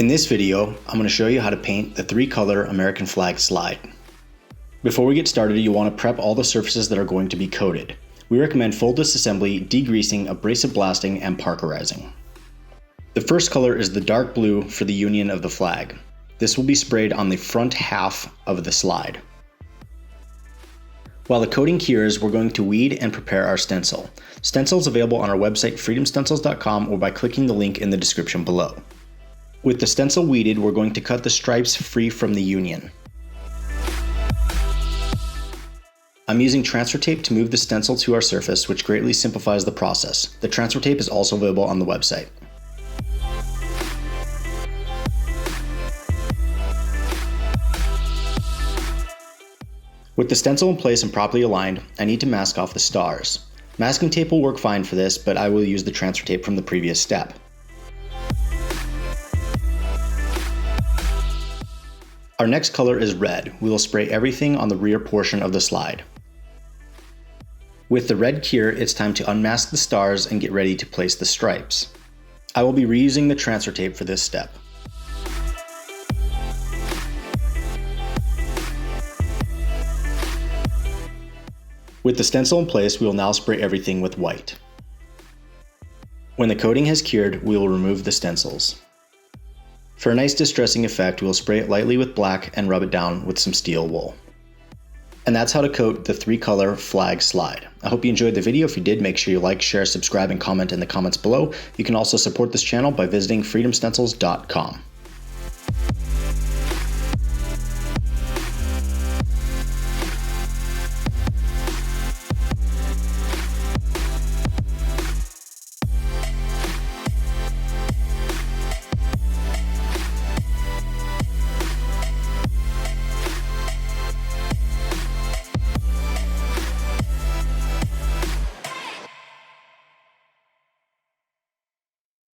In this video, I'm going to show you how to paint the 3-color American flag slide. Before we get started, you want to prep all the surfaces that are going to be coated. We recommend full disassembly, degreasing, abrasive blasting, and parkerizing. The first color is the dark blue for the union of the flag. This will be sprayed on the front half of the slide. While the coating cures, we're going to weed and prepare our stencil. Stencils available on our website freedomstencils.com or by clicking the link in the description below. With the stencil weeded, we're going to cut the stripes free from the union. I'm using transfer tape to move the stencil to our surface, which greatly simplifies the process. The transfer tape is also available on the website. With the stencil in place and properly aligned, I need to mask off the stars. Masking tape will work fine for this, but I will use the transfer tape from the previous step. Our next color is red. We will spray everything on the rear portion of the slide. With the red cure, it's time to unmask the stars and get ready to place the stripes. I will be reusing the transfer tape for this step. With the stencil in place, we will now spray everything with white. When the coating has cured, we will remove the stencils. For a nice distressing effect, we will spray it lightly with black and rub it down with some steel wool. And that's how to coat the 3-color flag slide. I hope you enjoyed the video. If you did, make sure you like, share, subscribe, and comment in the comments below. You can also support this channel by visiting freedomstencils.com.